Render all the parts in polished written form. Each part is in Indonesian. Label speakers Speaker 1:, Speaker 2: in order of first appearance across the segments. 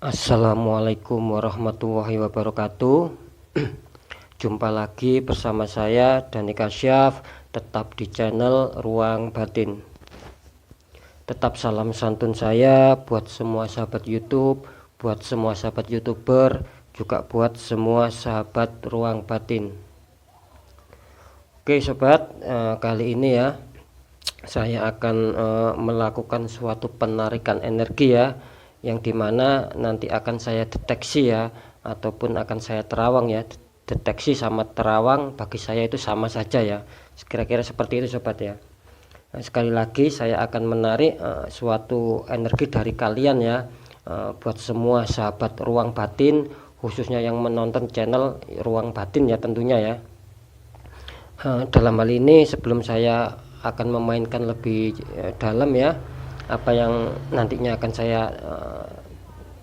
Speaker 1: Assalamualaikum warahmatullahi wabarakatuh. Jumpa lagi bersama saya Dani Kasyaf, tetap di channel Ruang Batin. Tetap salam santun saya buat semua sahabat YouTube, buat semua sahabat YouTuber, juga buat semua sahabat Ruang Batin. Oke sobat, kali ini ya saya akan melakukan suatu penarikan energi ya, yang dimana nanti akan saya deteksi ya, ataupun akan saya terawang ya. Deteksi sama terawang bagi saya itu sama saja ya, kira-kira seperti itu sobat ya. Nah, sekali lagi saya akan menarik suatu energi dari kalian ya, buat semua sahabat Ruang Batin, khususnya yang menonton channel Ruang Batin ya tentunya ya. Dalam hal ini sebelum saya akan memainkan lebih dalam ya, apa yang nantinya akan saya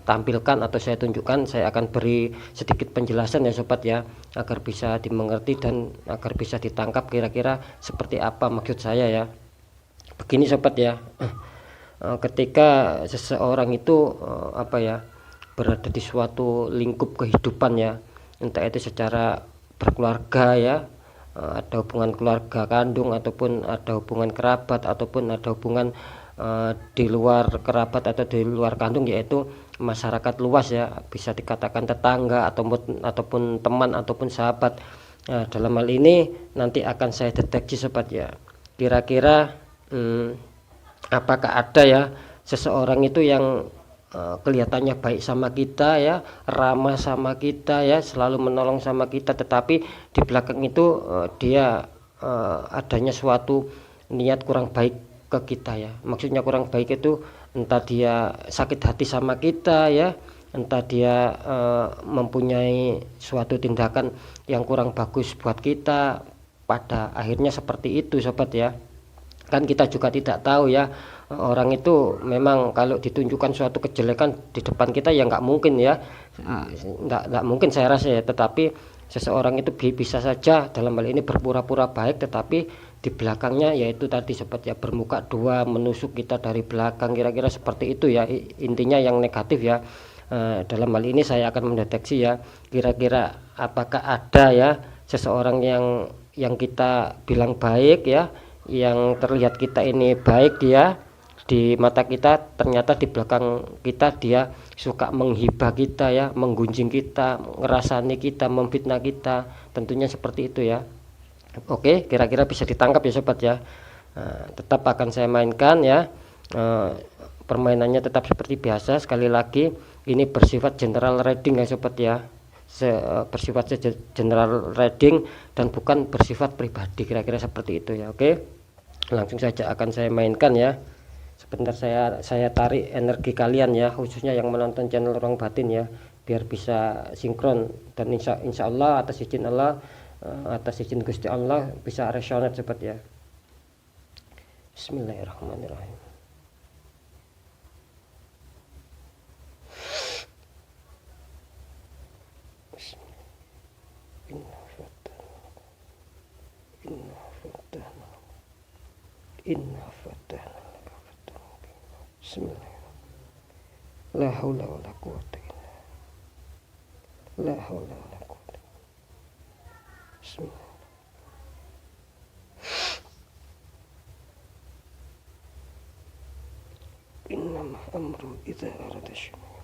Speaker 1: tampilkan atau saya tunjukkan, saya akan beri sedikit penjelasan ya sobat ya, agar bisa dimengerti dan agar bisa ditangkap kira-kira seperti apa maksud saya ya. Begini sobat ya, ketika seseorang itu berada di suatu lingkup kehidupan ya, entah itu secara berkeluarga ya, ada hubungan keluarga kandung, ataupun ada hubungan kerabat, ataupun ada hubungan di luar kerabat atau di luar kandung, yaitu masyarakat luas ya, bisa dikatakan tetangga ataupun teman ataupun sahabat. Nah, dalam hal ini nanti akan saya deteksi sobat ya, kira-kira apakah ada ya seseorang itu yang kelihatannya baik sama kita ya, ramah sama kita ya, selalu menolong sama kita, tetapi di belakang itu dia adanya suatu niat kurang baik ke kita ya. Maksudnya kurang baik itu entah dia sakit hati sama kita ya, entah dia mempunyai suatu tindakan yang kurang bagus buat kita, pada akhirnya seperti itu sobat ya. Kan kita juga tidak tahu ya, orang itu memang kalau ditunjukkan suatu kejelekan di depan kita ya nggak mungkin ya, nggak mungkin saya rasa ya, tetapi seseorang itu bisa saja dalam hal ini berpura-pura baik, tetapi di belakangnya yaitu tadi sobat ya, bermuka dua, menusuk kita dari belakang, kira-kira seperti itu ya, intinya yang negatif ya. Dalam hal ini saya akan mendeteksi ya, kira-kira apakah ada ya seseorang yang kita bilang baik ya, yang terlihat kita ini baik dia di mata kita, ternyata di belakang kita dia suka menghibah kita ya, menggunjing kita, ngerasani kita, memfitnah kita, tentunya seperti itu ya. Oke, kira-kira bisa ditangkap ya sobat ya. Tetap akan saya mainkan ya, permainannya tetap seperti biasa. Sekali lagi ini bersifat general reading ya sobat ya, bersifat general reading dan bukan bersifat pribadi, kira-kira seperti itu ya. Oke, langsung saja akan saya mainkan ya. Sebentar saya tarik energi kalian ya, khususnya yang menonton channel Ruang Batin ya, biar bisa sinkron dan insya Allah atas izin Allah, atas izin Gusti Allah bisa resonate sobat ya. Bismillahirrahmanirrahim. Inna fatahna Bismillah. La haula wala quwwata illa billah. La haula wala quwwata. Bismillah. Innama amru idza arada syai'an.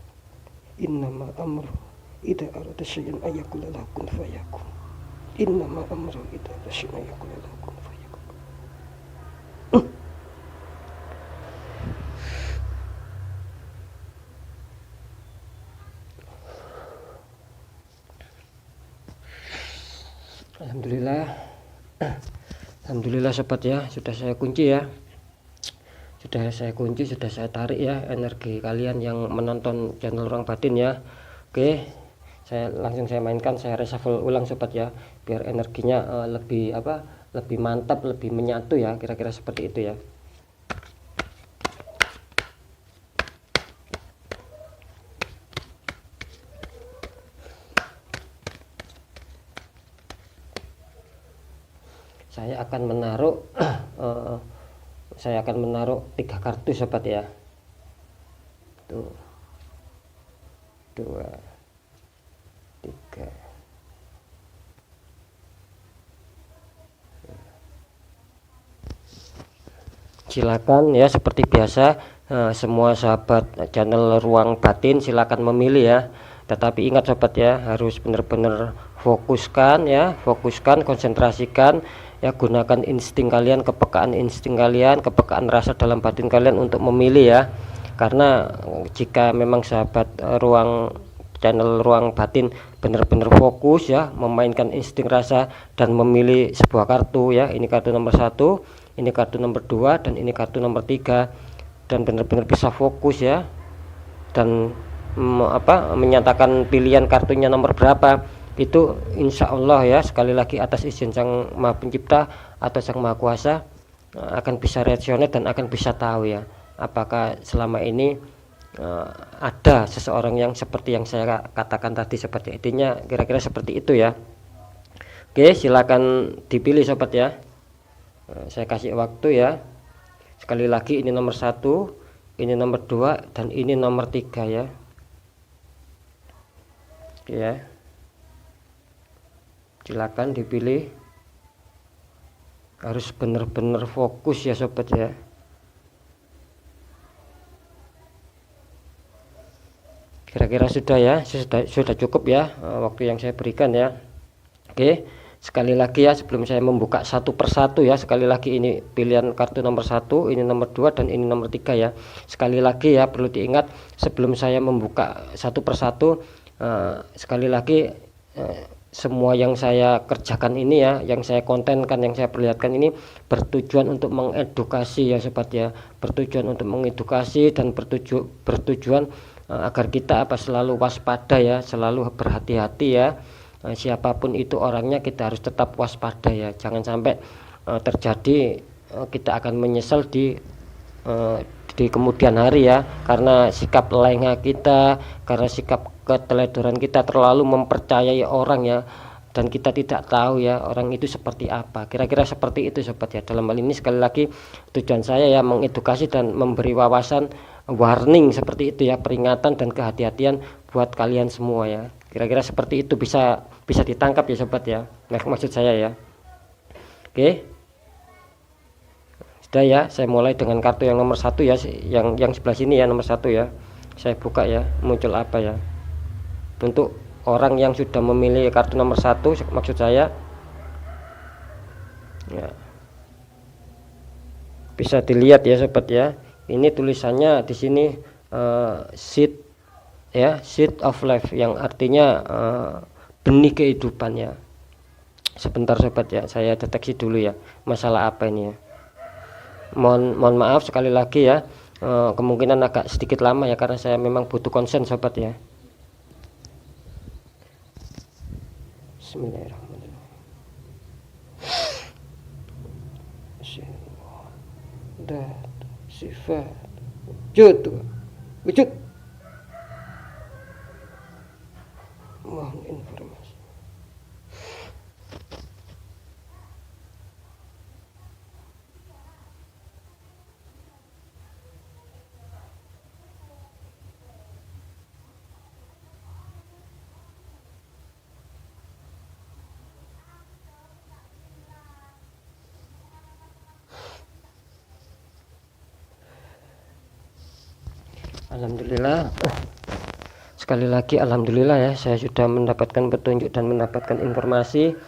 Speaker 1: Innama amru idza arada syai'an ayaqula lahu kun fayakun. Innama amru idza arada syai'an ayaqula lahu kun fayakun. Alhamdulillah sobat ya, sudah saya kunci ya, sudah saya tarik ya energi kalian yang menonton channel Ruang Batin ya. Oke, langsung saya mainkan, saya reshuffle ulang sobat ya, biar energinya lebih mantap, lebih menyatu ya, kira-kira seperti itu ya. Saya akan menaruh 3 kartu sobat ya. Tuh. Silakan ya, seperti biasa semua sahabat channel Ruang Batin silakan memilih ya. Tetapi ingat sobat ya, harus benar-benar fokuskan ya, fokuskan, konsentrasikan ya, gunakan insting kalian, kepekaan insting kalian, kepekaan rasa dalam batin kalian untuk memilih ya. Karena jika memang sahabat channel Ruang Batin benar-benar fokus ya, memainkan insting rasa dan memilih sebuah kartu ya, ini kartu nomor 1, ini kartu nomor 2, dan ini kartu nomor 3, dan benar-benar bisa fokus ya, dan menyatakan pilihan kartunya nomor berapa, itu insya Allah ya, sekali lagi atas izin Sang Maha Pencipta atau Sang Maha Kuasa, akan bisa rasional dan akan bisa tahu ya, apakah selama ini ada seseorang yang seperti yang saya katakan tadi, seperti intinya kira-kira seperti itu ya. Oke, silakan dipilih sobat ya. Saya kasih waktu ya. Sekali lagi, ini nomor 1, ini nomor 2, dan ini nomor 3 ya. Oke ya, silakan dipilih. Harus benar-benar fokus ya sobat ya. Kira-kira sudah ya, sudah cukup ya waktu yang saya berikan ya. Oke, sekali lagi ya, sebelum saya membuka satu persatu ya, sekali lagi ini pilihan kartu nomor 1, ini nomor 2, dan ini nomor 3 ya. Sekali lagi ya, perlu diingat sebelum saya membuka satu persatu, sekali lagi semua yang saya kerjakan ini ya, yang saya kontenkan, yang saya perlihatkan ini bertujuan untuk mengedukasi ya sobat ya, bertujuan untuk mengedukasi dan bertujuan agar kita selalu waspada ya, selalu berhati-hati ya. Siapapun itu orangnya, kita harus tetap waspada ya, jangan sampai terjadi kita akan menyesal di kemudian hari ya, karena sikap lengah kita, karena sikap keteledoran kita, terlalu mempercayai orang ya, dan kita tidak tahu ya orang itu seperti apa. Kira-kira seperti itu sobat ya. Dalam hal ini sekali lagi tujuan saya ya mengedukasi dan memberi wawasan, warning seperti itu ya, peringatan dan kehati-hatian buat kalian semua ya. Kira-kira seperti itu, bisa ditangkap ya sobat ya, nah maksud saya ya. Oke, sudah ya, saya mulai dengan kartu yang nomor 1 ya, yang sebelah sini ya, nomor 1 ya. Saya buka ya, muncul apa ya. Untuk orang yang sudah memilih kartu nomor 1, maksud saya ya, bisa dilihat ya sobat ya. Ini tulisannya di sini seed ya, seed of life, yang artinya benih kehidupan ya. Sebentar sobat ya, saya deteksi dulu ya, masalah apa ini ya. Mohon maaf sekali lagi ya, kemungkinan agak sedikit lama ya, karena saya memang butuh konsen sobat ya. Bismillahirrahmanirrahim. Sifat wujud mohon informasi. Alhamdulillah, sekali lagi alhamdulillah ya, saya sudah mendapatkan petunjuk dan mendapatkan informasi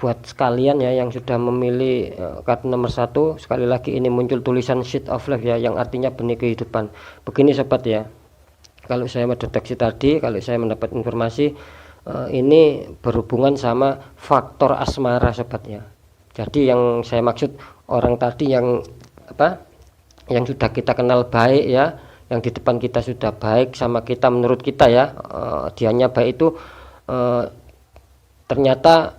Speaker 1: buat sekalian ya yang sudah memilih kartu nomor 1. Sekali lagi ini muncul tulisan seed of life ya, yang artinya benih kehidupan. Begini sobat ya, kalau saya mendeteksi tadi, kalau saya mendapat informasi ini berhubungan sama faktor asmara sobat ya. Jadi yang saya maksud orang tadi yang yang sudah kita kenal baik ya, yang di depan kita sudah baik sama kita, menurut kita ya dianya baik, itu ternyata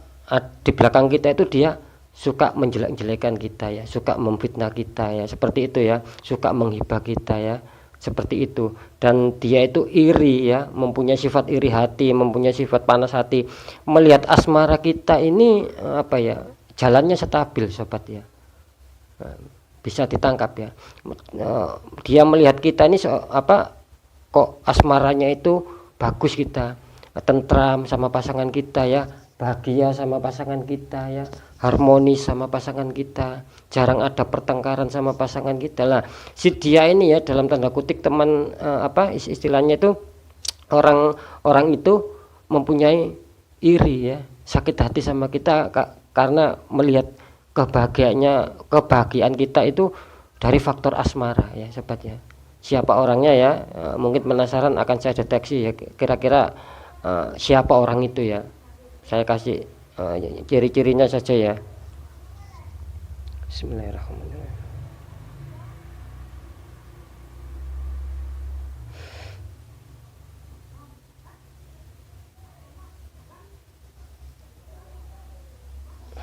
Speaker 1: di belakang kita itu dia suka menjelek-jelekan kita ya, suka memfitnah kita ya, seperti itu ya, suka menghibah kita ya, seperti itu. Dan dia itu iri ya, mempunyai sifat iri hati, mempunyai sifat panas hati. Melihat asmara kita ini jalannya stabil sobat ya, bisa ditangkap ya. Dia melihat kita ini kok asmaranya itu bagus, kita tentram sama pasangan kita ya, bahagia sama pasangan kita ya, harmonis sama pasangan kita, jarang ada pertengkaran sama pasangan kita lah. Si dia ini ya dalam tanda kutip teman istilahnya itu orang itu mempunyai iri ya, sakit hati sama kita karena melihat kebahagiaan kita itu dari faktor asmara ya sobat ya. Siapa orangnya ya, mungkin penasaran akan saya deteksi ya, kira-kira siapa orang itu ya. Saya kasih ciri-cirinya saja ya. Bismillahirrahmanirrahim.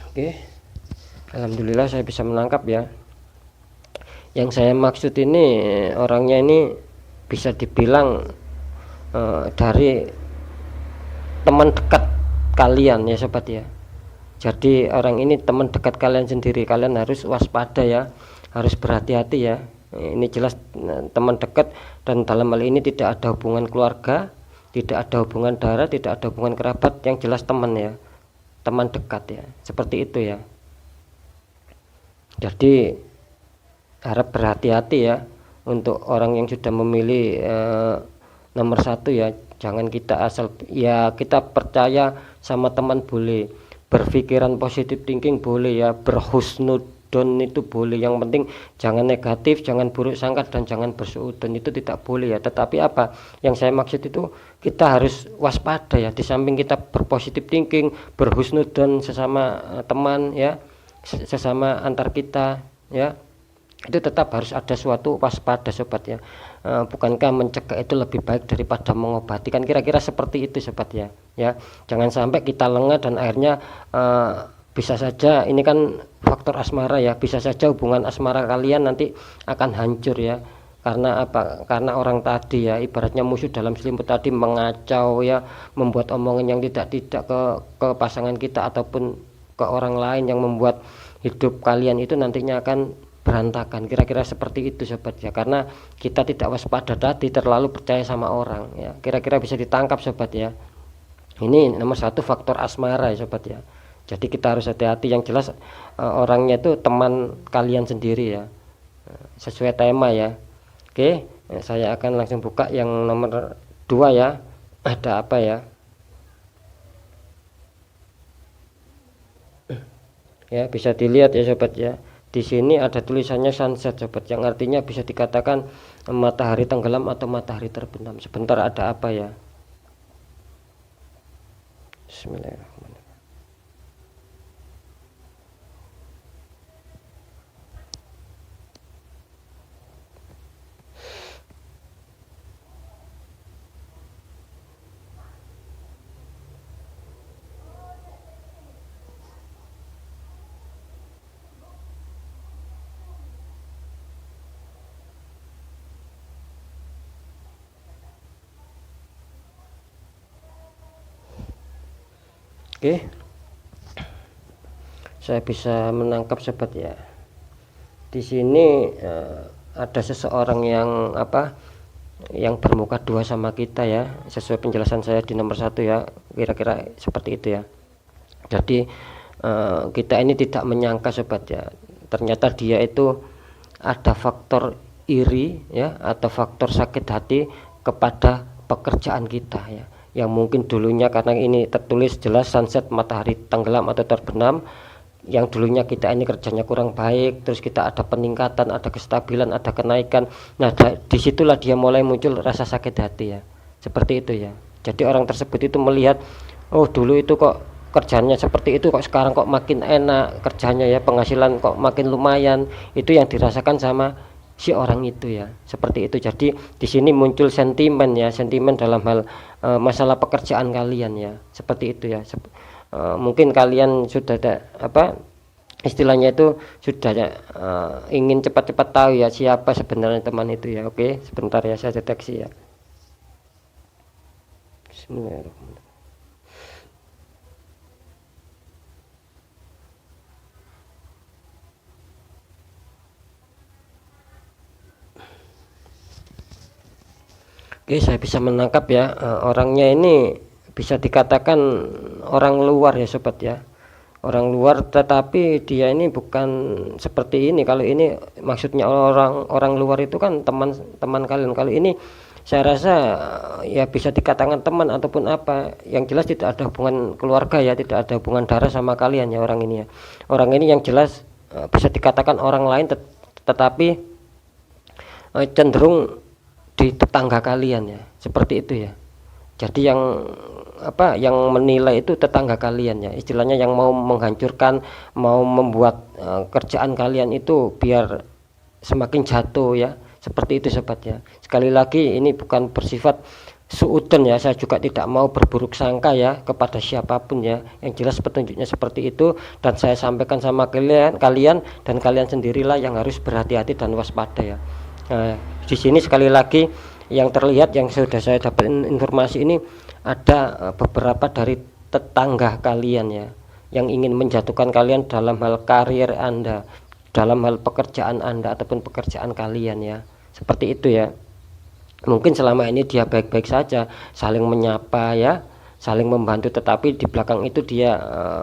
Speaker 1: Oke, alhamdulillah saya bisa menangkap ya. Yang saya maksud ini orangnya ini bisa dibilang dari teman dekat kalian ya sobat ya. Jadi orang ini teman dekat kalian sendiri, kalian harus waspada ya, harus berhati-hati ya. Ini jelas teman dekat, dan dalam hal ini tidak ada hubungan keluarga, tidak ada hubungan darah, tidak ada hubungan kerabat, yang jelas teman ya, teman dekat ya, seperti itu ya. Jadi harap berhati-hati ya untuk orang yang sudah memilih nomor satu ya. Jangan kita asal ya, kita percaya sama teman boleh, berpikiran positif thinking boleh ya, berhusnudon itu boleh, yang penting jangan negatif, jangan buruk sangka, dan jangan bersuudzon, itu tidak boleh ya. Tetapi apa yang saya maksud itu, kita harus waspada ya. Di samping kita berpositif thinking, berhusnudon sesama teman ya, sesama antar kita ya, itu tetap harus ada suatu waspada sobat ya. Bukankah mencegah itu lebih baik daripada mengobati, kan kira-kira seperti itu sobat ya. Ya, jangan sampai kita lengah dan akhirnya bisa saja ini kan faktor asmara ya, bisa saja hubungan asmara kalian nanti akan hancur ya. Karena apa? Karena orang tadi ya, ibaratnya musuh dalam selimut tadi mengacau ya, membuat omongan yang tidak ke pasangan kita ataupun ke orang lain, yang membuat hidup kalian itu nantinya akan berantakan. Kira-kira seperti itu sobat ya, karena kita tidak waspada tadi, terlalu percaya sama orang ya. Kira-kira bisa ditangkap sobat ya. Ini nomor satu, faktor asmara ya sobat ya. Jadi kita harus hati-hati. Yang jelas orangnya itu teman kalian sendiri ya, sesuai tema ya. Oke, saya akan langsung buka yang nomor 2 ya. Ada apa ya? Ya, bisa dilihat ya sobat ya. Di sini ada tulisannya sunset sobat, yang artinya bisa dikatakan matahari tenggelam atau matahari terbenam. Sebentar, ada apa ya? Bismillahirrahmanirrahim. Oke, saya bisa menangkap sobat ya. Di sini ada seseorang yang yang bermuka dua sama kita ya, sesuai penjelasan saya di nomor 1 ya, kira-kira seperti itu ya. Jadi kita ini tidak menyangka sobat ya, ternyata dia itu ada faktor iri ya, atau faktor sakit hati kepada pekerjaan kita ya, yang mungkin dulunya, karena ini tertulis jelas sunset, matahari tenggelam atau terbenam, yang dulunya kita ini kerjanya kurang baik, terus kita ada peningkatan, ada kestabilan, ada kenaikan. Nah disitulah dia mulai muncul rasa sakit hati ya, seperti itu ya. Jadi orang tersebut itu melihat, oh dulu itu kok kerjanya seperti itu, kok sekarang kok makin enak kerjanya ya, penghasilan kok makin lumayan. Itu yang dirasakan sama si orang itu ya, seperti itu. Jadi di sini muncul sentimen ya, sentimen dalam hal masalah pekerjaan kalian ya, seperti itu ya. Mungkin kalian sudah ada istilahnya itu sudah ingin cepat-cepat tahu ya siapa sebenarnya teman itu ya. Oke, sebentar ya, saya deteksi ya. Bismillahirrahmanirrahim. Oke, saya bisa menangkap ya, orangnya ini bisa dikatakan orang luar ya sobat ya. orang luar, tetapi dia ini bukan seperti ini. Kalau ini maksudnya orang luar itu kan teman-teman kalian. Kalau ini saya rasa ya bisa dikatakan teman ataupun apa, yang jelas tidak ada hubungan keluarga ya, tidak ada hubungan darah sama kalian ya orang ini ya. Orang ini yang jelas bisa dikatakan orang lain, tetapi cenderung di tetangga kalian ya, seperti itu ya. Jadi yang menilai itu tetangga kalian ya, istilahnya yang mau menghancurkan, mau membuat kerjaan kalian itu biar semakin jatuh ya, seperti itu sobat ya. Sekali lagi ini bukan bersifat suudzon ya, saya juga tidak mau berburuk sangka ya kepada siapapun ya, yang jelas petunjuknya seperti itu dan saya sampaikan sama kalian dan kalian sendirilah yang harus berhati-hati dan waspada ya. Nah, di sini sekali lagi yang terlihat, yang sudah saya dapat informasi ini, ada beberapa dari tetangga kalian ya, yang ingin menjatuhkan kalian dalam hal karir Anda, dalam hal pekerjaan Anda ataupun pekerjaan kalian ya, seperti itu ya. Mungkin selama ini dia baik-baik saja, saling menyapa ya, saling membantu, tetapi di belakang itu dia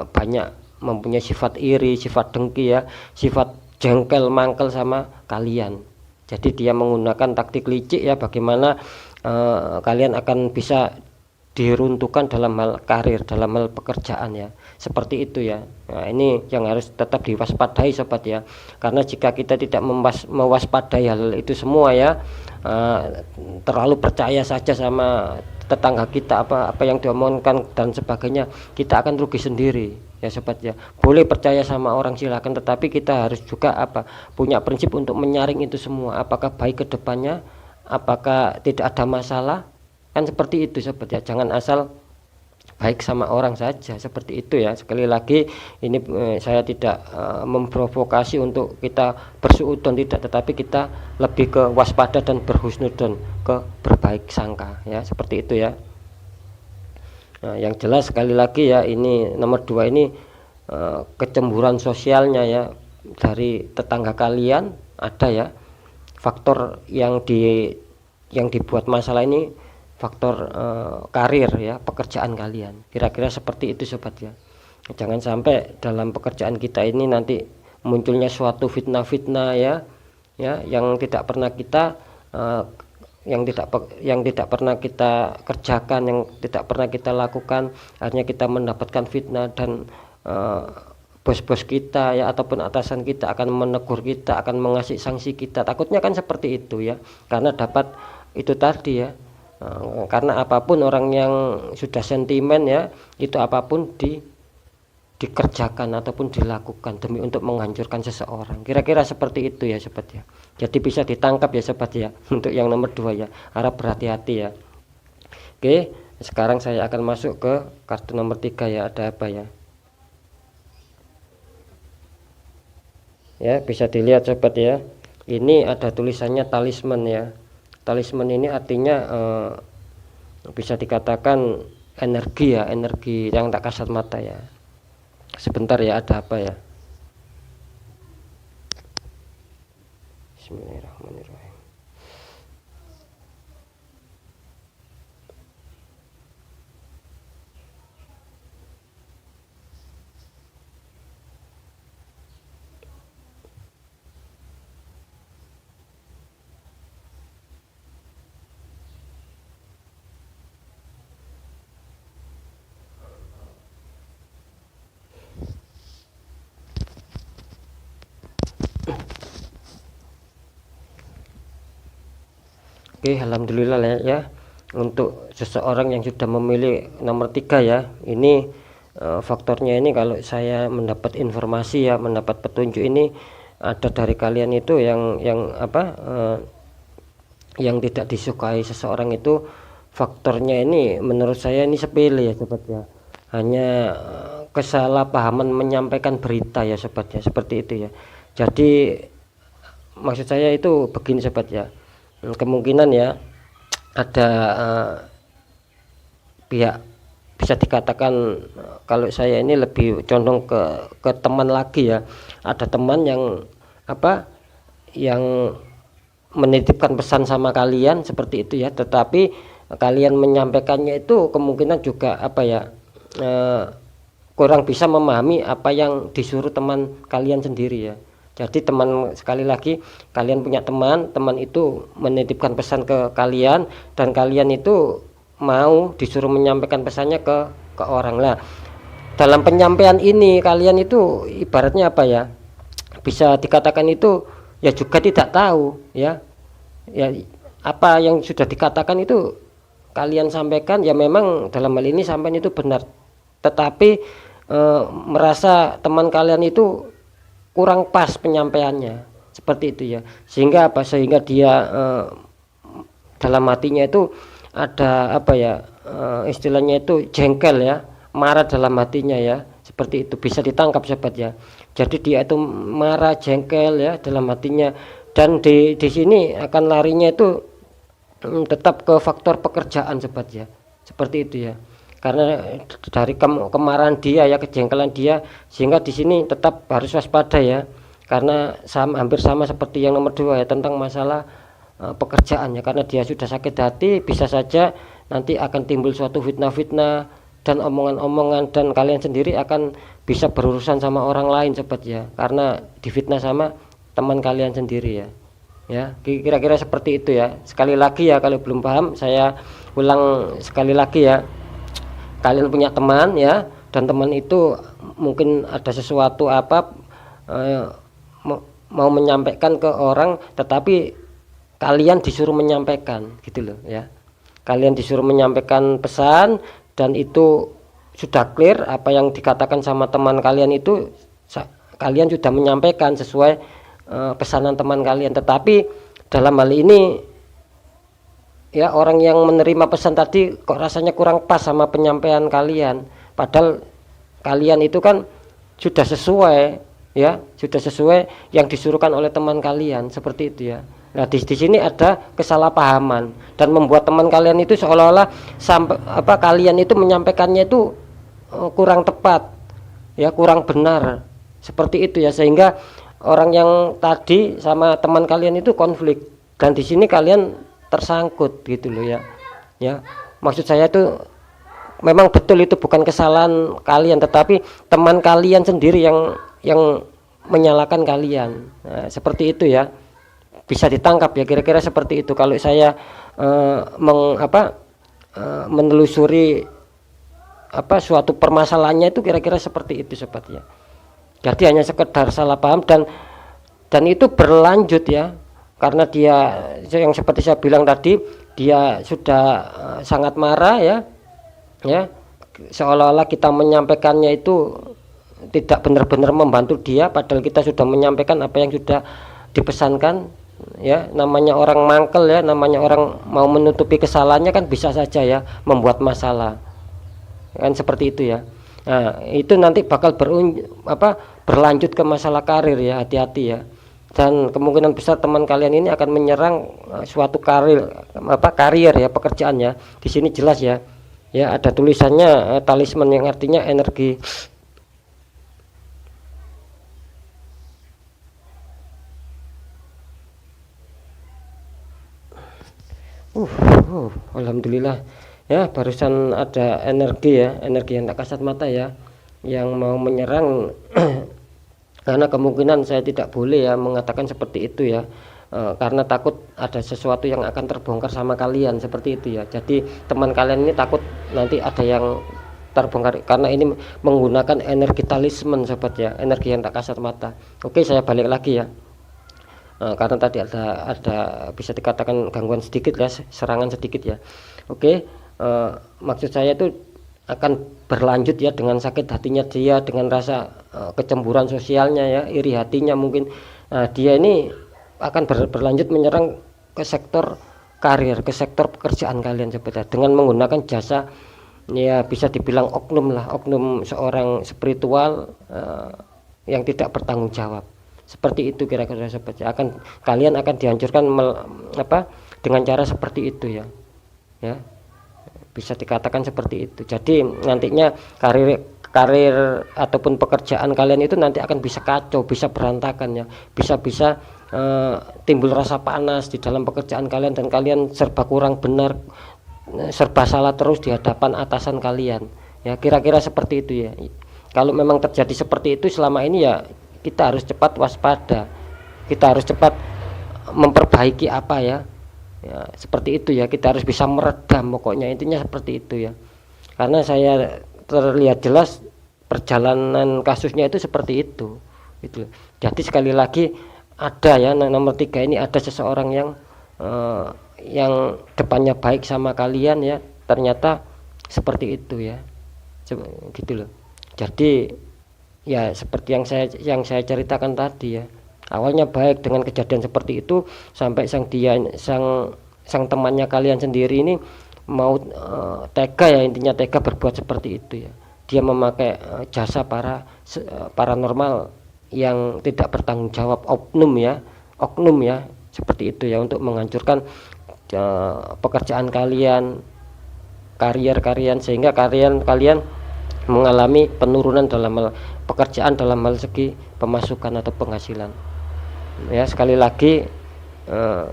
Speaker 1: banyak mempunyai sifat iri, sifat dengki ya, sifat jengkel mangkel sama kalian. Jadi dia menggunakan taktik licik ya, bagaimana kalian akan bisa diruntuhkan dalam hal karir, dalam hal pekerjaan ya, seperti itu ya. Nah, ini yang harus tetap diwaspadai sobat ya, karena jika kita tidak mewaspadai hal itu semua ya, terlalu percaya saja sama tetangga kita, apa yang diomongkan dan sebagainya, kita akan rugi sendiri ya sobat ya. Boleh percaya sama orang silakan, tetapi kita harus juga punya prinsip untuk menyaring itu semua, apakah baik ke depannya, apakah tidak ada masalah, kan seperti itu sobat ya. Jangan asal baik sama orang saja, seperti itu ya. Sekali lagi ini saya tidak memprovokasi untuk kita bersuudzon, tidak, tetapi kita lebih ke waspada dan berhusnudzon, ke berbaik sangka ya, seperti itu ya. Nah, yang jelas sekali lagi ya, ini nomor 2 ini kecemburuan sosialnya ya dari tetangga kalian ada ya. Faktor yang dibuat masalah ini faktor karir ya, pekerjaan kalian, kira-kira seperti itu sobat ya. Jangan sampai dalam pekerjaan kita ini nanti munculnya suatu fitnah-fitnah ya yang tidak pernah kita yang tidak pernah kita kerjakan, yang tidak pernah kita lakukan, akhirnya kita mendapatkan fitnah dan bos-bos kita ya ataupun atasan kita akan menegur kita, akan mengasih sanksi kita. Takutnya kan seperti itu ya, karena dapat itu tadi ya. Karena apapun orang yang sudah sentimen ya, itu apapun dikerjakan ataupun dilakukan demi untuk menghancurkan seseorang. Kira-kira seperti itu ya sobat ya. Jadi bisa ditangkap ya sobat ya, untuk yang nomor 2 ya, harap berhati-hati ya. Oke, sekarang saya akan masuk ke kartu nomor 3 ya. Ada apa ya? Ya, bisa dilihat sobat ya, ini ada tulisannya talisman ya. Talisman ini artinya bisa dikatakan energi ya, energi yang tak kasat mata ya. Sebentar ya, ada apa ya? Bismillahirrahmanirrahim. Oke, alhamdulillah ya, untuk seseorang yang sudah memilih nomor 3 ya, ini faktornya ini kalau saya mendapat informasi ya, mendapat petunjuk ini ada dari kalian itu yang yang tidak disukai seseorang itu, faktornya ini menurut saya ini sepele ya sobat ya, hanya kesalahpahaman menyampaikan berita ya sobat ya, seperti itu ya. Jadi maksud saya itu begini sobat ya, kemungkinan ya ada pihak, bisa dikatakan kalau saya ini lebih condong ke teman lagi ya, ada teman yang yang menitipkan pesan sama kalian seperti itu ya, tetapi kalian menyampaikannya itu kemungkinan juga kurang bisa memahami apa yang disuruh teman kalian sendiri ya. Jadi teman, sekali lagi, kalian punya teman itu menitipkan pesan ke kalian dan kalian itu mau disuruh menyampaikan pesannya ke orang lah. Dalam penyampaian ini kalian itu ibaratnya apa ya? Bisa dikatakan itu ya juga tidak tahu ya. Ya apa yang sudah dikatakan itu kalian sampaikan ya, memang dalam hal ini sampean itu benar. Tetapi merasa teman kalian itu kurang pas penyampaiannya, seperti itu ya, sehingga apa, sehingga dia dalam hatinya itu ada apa ya, istilahnya itu jengkel ya, marah dalam hatinya ya, seperti itu bisa ditangkap sobat ya. Jadi dia itu marah, jengkel ya dalam hatinya, dan di sini akan larinya itu tetap ke faktor pekerjaan sobat ya, seperti itu ya. Karena dari kemarahan dia ya, kejengkelan dia, sehingga di sini tetap harus waspada ya, karena hampir sama seperti yang nomor 2 ya, tentang masalah pekerjaan ya. Karena dia sudah sakit hati, bisa saja nanti akan timbul suatu fitnah-fitnah dan omongan-omongan, dan kalian sendiri akan bisa berurusan sama orang lain sobat ya, karena difitnah sama teman kalian sendiri ya. Ya, kira-kira seperti itu ya. Sekali lagi ya, kalau belum paham saya ulang sekali lagi ya. Kalian punya teman ya, dan teman itu mungkin ada sesuatu apa mau menyampaikan ke orang, tetapi kalian disuruh menyampaikan gitu loh ya. Kalian disuruh menyampaikan pesan, dan itu sudah clear apa yang dikatakan sama teman kalian itu, kalian sudah menyampaikan sesuai pesanan teman kalian. Tetapi dalam hal ini ya, orang yang menerima pesan tadi kok rasanya kurang pas sama penyampaian kalian, padahal kalian itu kan sudah sesuai ya, sudah sesuai yang disuruhkan oleh teman kalian, seperti itu ya. Nah di sini ada kesalahpahaman dan membuat teman kalian itu seolah-olah kalian itu menyampaikannya itu kurang tepat ya, kurang benar, seperti itu ya, sehingga orang yang tadi sama teman kalian itu konflik, dan di sini kalian tersangkut gitu loh ya. Ya, maksud saya itu memang betul itu bukan kesalahan kalian, tetapi teman kalian sendiri yang menyalahkan kalian. Nah, seperti itu ya. Bisa ditangkap ya, kira-kira seperti itu kalau saya menelusuri suatu permasalahannya itu, kira-kira seperti itu sobat ya. Jadi hanya sekedar salah paham, dan itu berlanjut ya. Karena dia yang seperti saya bilang tadi, dia sudah sangat marah ya, seolah-olah kita menyampaikannya itu tidak benar-benar membantu dia, padahal kita sudah menyampaikan apa yang sudah dipesankan ya. Namanya orang mangkel ya, namanya orang mau menutupi kesalahannya kan bisa saja ya membuat masalah kan, seperti itu ya. Nah itu nanti bakal berlanjut ke masalah karir ya, hati-hati ya. Dan kemungkinan besar teman kalian ini akan menyerang suatu karier ya, pekerjaannya. Di sini jelas ya, ya ada tulisannya talisman yang artinya energi. Alhamdulillah ya, barusan ada energi ya, energi yang tak kasat mata ya, yang mau menyerang. Karena kemungkinan saya tidak boleh ya mengatakan seperti itu ya, karena takut ada sesuatu yang akan terbongkar sama kalian, seperti itu ya. Jadi teman kalian ini takut nanti ada yang terbongkar, karena ini menggunakan energi talisman sobat ya, energi yang tak kasat mata. Oke, saya balik lagi ya, karena tadi ada bisa dikatakan gangguan sedikit ya, serangan sedikit ya. Oke, maksud saya itu akan berlanjut ya dengan sakit hatinya dia, dengan rasa kecemburuan sosialnya ya, iri hatinya mungkin. Dia ini akan berlanjut menyerang ke sektor karir, ke sektor pekerjaan kalian sebenarnya, dengan menggunakan jasa ya, bisa dibilang oknum seorang spiritual yang tidak bertanggung jawab, seperti itu kira-kira sebenarnya. Kalian akan dihancurkan dengan cara seperti itu ya, ya. Bisa dikatakan seperti itu. Jadi nantinya karir ataupun pekerjaan kalian itu nanti akan bisa kacau, bisa berantakan ya, bisa timbul rasa panas di dalam pekerjaan kalian, dan kalian serba kurang benar, serba salah terus di hadapan atasan kalian ya, kira-kira seperti itu ya. Kalau memang terjadi seperti itu selama ini, ya kita harus cepat waspada, kita harus cepat memperbaiki apa ya, ya seperti itu ya, kita harus bisa meredam, pokoknya intinya seperti itu ya. Karena saya terlihat jelas perjalanan kasusnya itu seperti itu gitu. Jadi sekali lagi ada ya, nomor 3 ini ada seseorang yang depannya baik sama kalian ya, ternyata seperti itu ya, gitu loh. Jadi ya seperti yang saya ceritakan tadi ya, awalnya baik dengan kejadian seperti itu, sampai sang temannya kalian sendiri ini mau tega ya, intinya tega berbuat seperti itu ya. Dia memakai jasa paranormal yang tidak bertanggung jawab, oknum ya seperti itu ya, untuk menghancurkan pekerjaan kalian, karier kalian, sehingga kalian mengalami penurunan dalam pekerjaan, dalam hal segi pemasukan atau penghasilan ya. Sekali lagi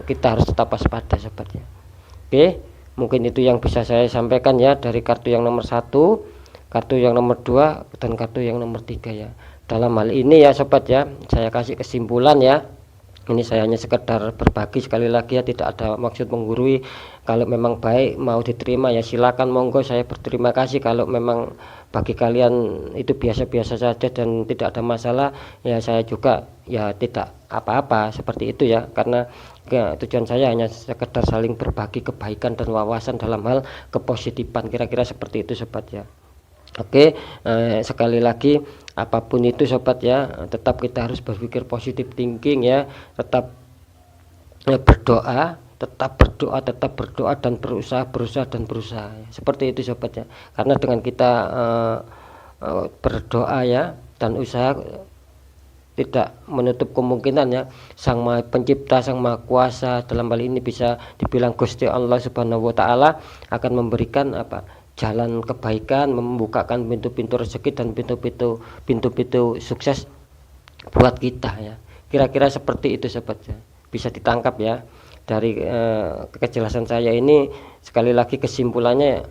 Speaker 1: kita harus tetap waspada sobat ya. Oke, mungkin itu yang bisa saya sampaikan ya, dari kartu yang nomor 1, kartu yang nomor 2, dan kartu yang nomor 3 ya. Dalam hal ini ya sobat ya, saya kasih kesimpulan ya. Ini saya hanya sekedar berbagi, sekali lagi ya, tidak ada maksud menggurui. Kalau memang baik mau diterima ya silakan, monggo, saya berterima kasih. Kalau memang bagi kalian itu biasa-biasa saja dan tidak ada masalah, ya saya juga ya tidak apa-apa, seperti itu ya. Karena tujuan saya hanya sekedar saling berbagi kebaikan dan wawasan dalam hal kepositifan, kira-kira seperti itu sobat ya. Oke, sekali lagi apapun itu sobat ya, tetap kita harus berpikir positif thinking ya, tetap berdoa, tetap berdoa dan berusaha ya. Seperti itu sobat ya. Karena dengan kita berdoa ya dan usaha, tidak menutup kemungkinan ya, Sang Maha Pencipta, Sang Maha Kuasa, dalam hal ini bisa dibilang Gusti Allah Subhanahu wa taala, akan memberikan jalan kebaikan, membukakan pintu-pintu rezeki dan pintu-pintu sukses buat kita ya. Kira-kira seperti itu sobat ya. Bisa ditangkap ya dari kejelasan saya ini. Sekali lagi kesimpulannya,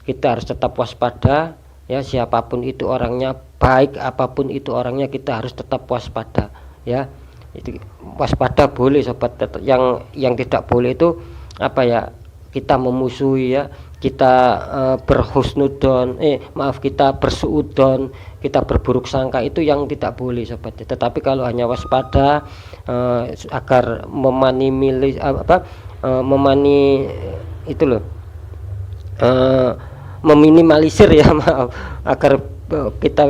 Speaker 1: kita harus tetap waspada ya, siapapun itu orangnya, baik apapun itu orangnya, kita harus tetap waspada ya. Itu waspada boleh sobat, yang tidak boleh itu kita memusuhi ya, kita kita bersuudon, kita berburuk sangka, itu yang tidak boleh sobat. Tetapi kalau hanya waspada agar meminimalisir ya, maaf, agar kita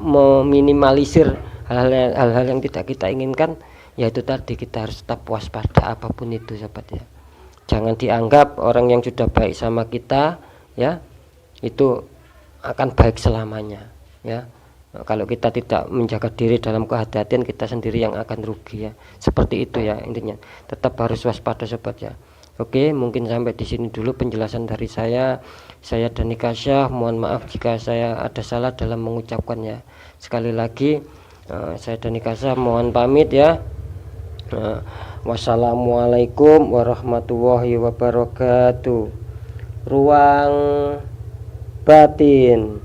Speaker 1: meminimalisir hal-hal yang tidak kita inginkan, yaitu tadi kita harus tetap waspada apapun itu sobat ya. Jangan dianggap orang yang sudah baik sama kita ya itu akan baik selamanya ya. Kalau kita tidak menjaga diri dalam kehati-hatian, kita sendiri yang akan rugi ya. Seperti itu ya intinya. Tetap harus waspada sobat ya. Oke, mungkin sampai di sini dulu penjelasan dari saya. Saya Dani Kasyah, mohon maaf jika saya ada salah dalam mengucapkannya. Sekali lagi saya Dani Kasyah mohon pamit ya. Wassalamualaikum warahmatullahi wabarakatuh. Ruang batin.